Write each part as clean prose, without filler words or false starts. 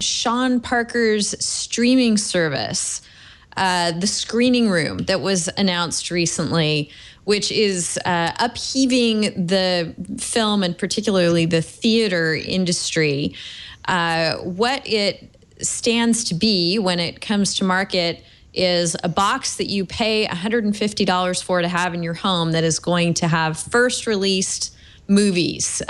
Sean Parker's streaming service, the Screening Room, that was announced recently, which is upheaving the film and particularly the theater industry. What it stands to be when it comes to market is a box that you pay $150 for to have in your home that is going to have first released movies.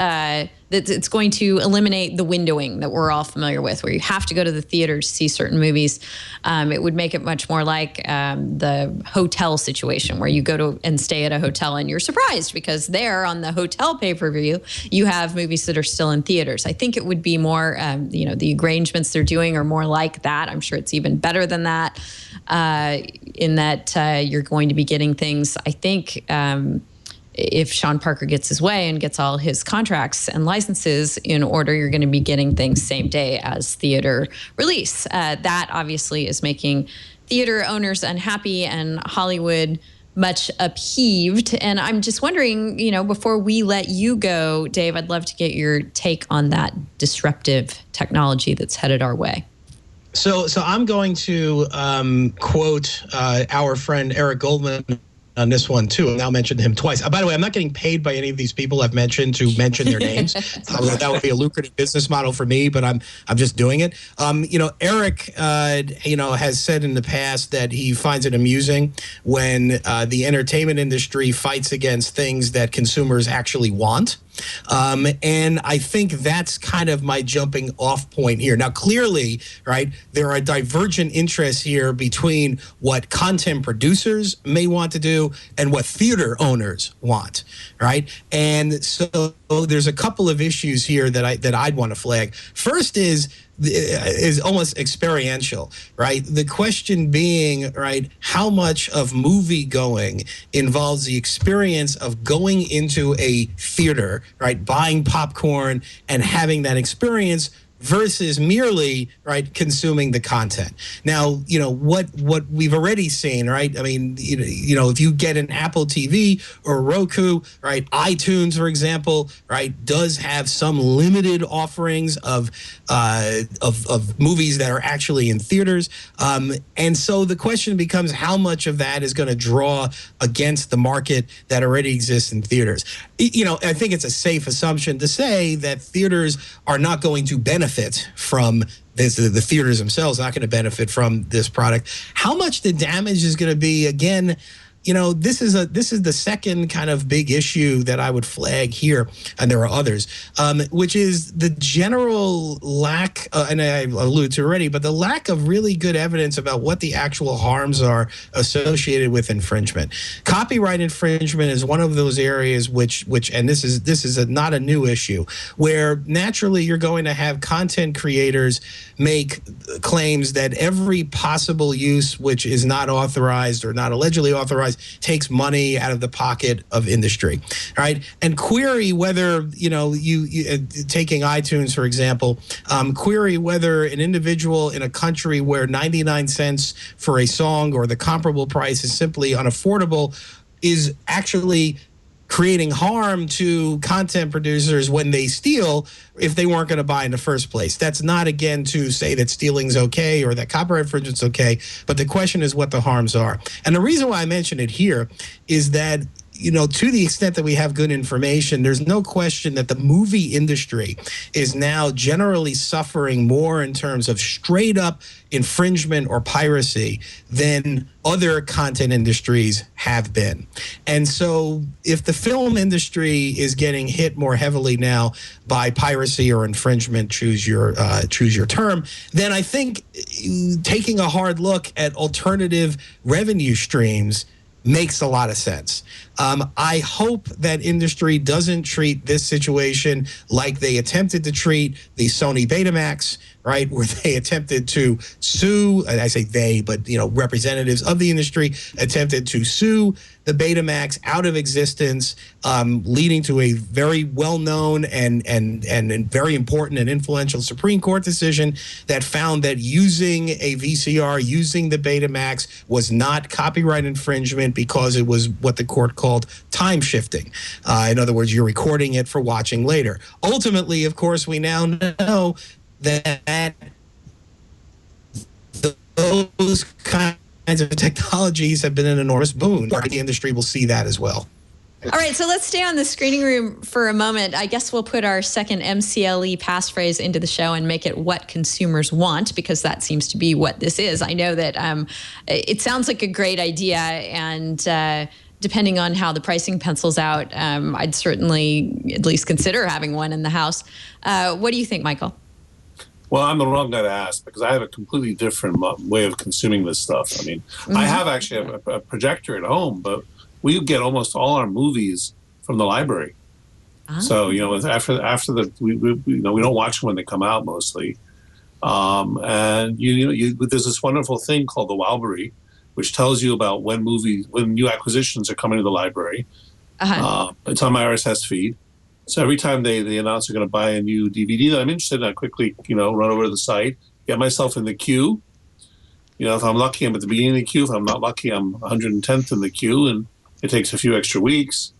That it's going to eliminate the windowing that we're all familiar with, where you have to go to the theater to see certain movies. It would make it much more like the hotel situation, where you go to and stay at a hotel and you're surprised because there on the hotel pay-per-view, you have movies that are still in theaters. I think it would be more, the arrangements they're doing are more like that. I'm sure it's even better than that, in that you're going to be getting things, I think, if Sean Parker gets his way and gets all his contracts and licenses in order, you're going to be getting things same day as theater release. That obviously is making theater owners unhappy and Hollywood much upheaved. And I'm just wondering, before we let you go, Dave, I'd love to get your take on that disruptive technology that's headed our way. So I'm going to quote our friend Eric Goldman on this one too. I've now mentioned him twice. By the way, I'm not getting paid by any of these people I've mentioned to mention their names. That would be a lucrative business model for me, but I'm just doing it. Eric, has said in the past that he finds it amusing when the entertainment industry fights against things that consumers actually want. And I think that's kind of my jumping off point here. Now, clearly, right, there are divergent interests here between what content producers may want to do and what theater owners want, right? And so there's a couple of issues here that I'd want to flag. First is almost experiential, right? The question being, right, how much of movie going involves the experience of going into a theater, right, buying popcorn and having that experience versus merely, right, consuming the content. Now, what we've already seen, right? I mean, if you get an Apple TV or Roku, right, iTunes, for example, right, does have some limited offerings of movies that are actually in theaters. And so the question becomes how much of that is going to draw against the market that already exists in theaters. I think it's a safe assumption to say that theaters are not going to benefit from this. The theaters themselves are not going to benefit from this product. How much the damage is going to be, again, this is the second kind of big issue that I would flag here, and there are others, which is the general lack, and I alluded to already, but the lack of really good evidence about what the actual harms are associated with infringement. Copyright infringement is one of those areas which, and this is not a new issue, where naturally you're going to have content creators make claims that every possible use which is not authorized or not allegedly authorized takes money out of the pocket of industry, right? And query whether, you taking iTunes, for example, query whether an individual in a country where 99 cents for a song or the comparable price is simply unaffordable is actually creating harm to content producers when they steal if they weren't going to buy in the first place. That's not, again, to say that stealing's okay or that copyright infringement's okay, but the question is what the harms are. And the reason why I mention it here is that, to the extent that we have good information, there's no question that the movie industry is now generally suffering more in terms of straight up infringement or piracy than other content industries have been. And so if the film industry is getting hit more heavily now by piracy or infringement, choose your term, then I think taking a hard look at alternative revenue streams makes a lot of sense. I hope that industry doesn't treat this situation like they attempted to treat the Sony Betamax, right, where they attempted to sue, and I say they, but representatives of the industry attempted to sue the Betamax out of existence, leading to a very well-known and very important and influential Supreme Court decision that found that using a VCR, using the Betamax, was not copyright infringement because it was what the court called time shifting. In other words, you're recording it for watching later. Ultimately, of course, we now know that those kinds of technologies have been an enormous boon. The industry will see that as well. All right, so let's stay on the screening room for a moment. I guess we'll put our second MCLE passphrase into the show and make it what consumers want, because that seems to be what this is. I know that it sounds like a great idea, and depending on how the pricing pencils out, I'd certainly at least consider having one in the house. What do you think, Michael? Well, I'm the wrong guy to ask because I have a completely different way of consuming this stuff. I mean, I have actually a projector at home, but we get almost all our movies from the library. So, you know, after we don't watch them when they come out mostly. And there's this wonderful thing called the Wowberry, which tells you about when new acquisitions are coming to the library. It's on my RSS feed. So every time they announce they're going to buy a new DVD that I'm interested in, I quickly, run over to the site, get myself in the queue. If I'm lucky, I'm at the beginning of the queue. If I'm not lucky, I'm 110th in the queue, and it takes a few extra weeks.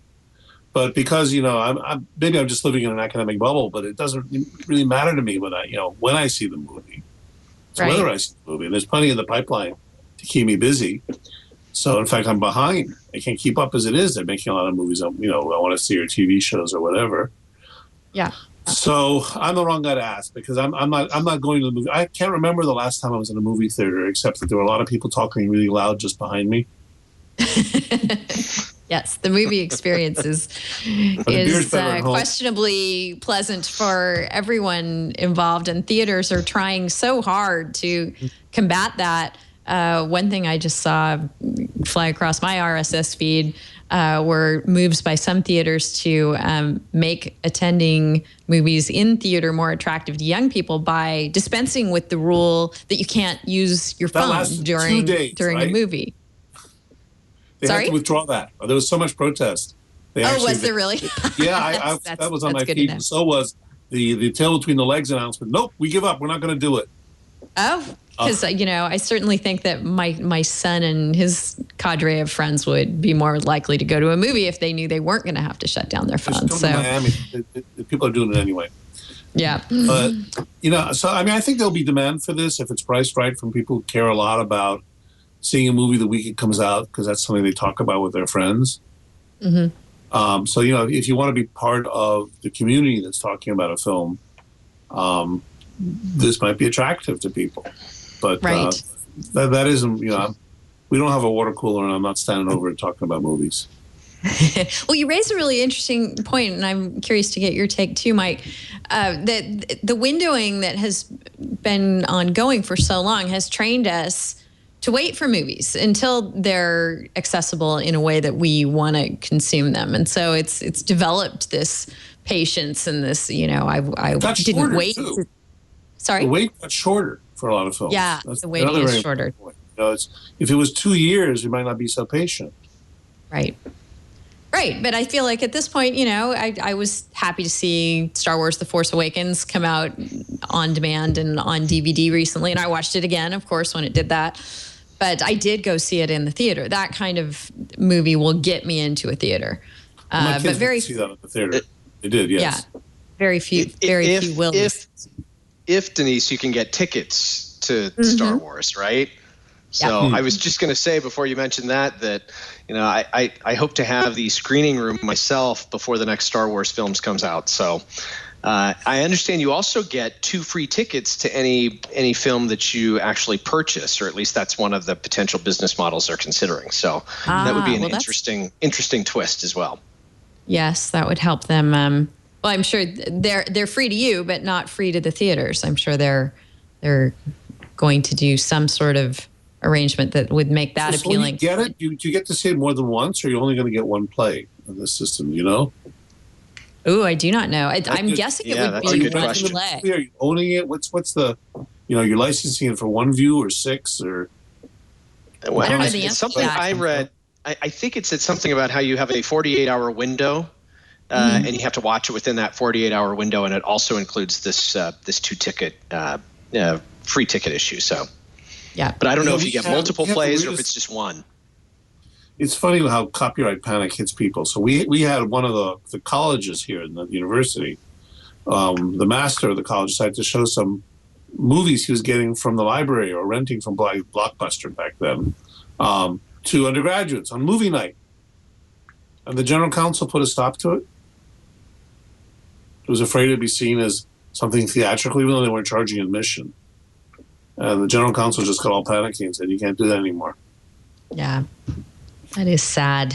But because, maybe I'm just living in an academic bubble, but it doesn't really matter to me when I see the movie. It's whether I see the movie. And there's plenty in the pipeline to keep me busy. So, in fact, I'm behind. I can't keep up as it is. They're making a lot of movies, I want to see, or TV shows or whatever. Yeah. So I'm the wrong guy to ask because I'm not going to the movie. I can't remember the last time I was in a movie theater, except that there were a lot of people talking really loud just behind me. Yes, the movie experience is questionably pleasant for everyone involved, and theaters are trying so hard to combat that. One thing I just saw fly across my RSS feed were moves by some theaters to make attending movies in theater more attractive to young people by dispensing with the rule that you can't use your phone during a movie. They had to withdraw that. There was so much protest. Was there really? Yeah, that was on my feed. And so was the tail between the legs announcement. Nope, we give up. We're not going to do it. Oh, because, I certainly think that my son and his cadre of friends would be more likely to go to a movie if they knew they weren't going to have to shut down their phones. So Miami, people are doing it anyway. Yeah. But, so, I think there'll be demand for this if it's priced right from people who care a lot about seeing a movie the week it comes out, because that's something they talk about with their friends. So, if you want to be part of the community that's talking about a film, this might be attractive to people. But that isn't, we don't have a water cooler, and I'm not standing over and talking about movies. Well, you raised a really interesting point, and I'm curious to get your take too, Mike. That the windowing that has been ongoing for so long has trained us to wait for movies until they're accessible in a way that we want to consume them. And so it's developed this patience and this, I didn't wait. Sorry? The wait got shorter for a lot of films. Yeah, the waiting is shorter. If it was 2 years, we might not be so patient. Right. Right, but I feel like at this point, I was happy to see Star Wars The Force Awakens come out on demand and on DVD recently, and I watched it again, of course, when it did that. But I did go see it in the theater. That kind of movie will get me into a theater. My kids didn't see that in the theater. They did, yes. Yeah, very few will. If, Denise, you can get tickets to Star Wars, right? So I was just going to say before you mentioned that I hope to have the screening room myself before the next Star Wars films comes out. So I understand you also get 2 free tickets to any film that you actually purchase, or at least that's one of the potential business models they're considering. So that would be an interesting twist as well. Yes, that would help them. Well, I'm sure they're free to you, but not free to the theaters. I'm sure they're going to do some sort of arrangement that would make that appealing. You get it? Do you get to see it more than once, or you're only going to get one play in this system, Oh, I do not know. I'm guessing it would be one play. Are you owning it? What's the, you're licensing it for 1 view or 6 or? Well, I don't know the answer something to that. I read. I think it said something about how you have a 48-hour window, and you have to watch it within that 48-hour window, and it also includes this 2-ticket free ticket issue. So. Yeah. But I don't know if you get multiple plays or if it's just one. It's funny how copyright panic hits people. So we had one of the colleges here in the university, the master of the college decided to show some movies he was getting from the library or renting from Blockbuster back then to undergraduates on movie night. And the general counsel put a stop to it. It was afraid to be seen as something theatrical, even though they weren't charging admission. And the general counsel just got all panicky and said, you can't do that anymore. Yeah, that is sad.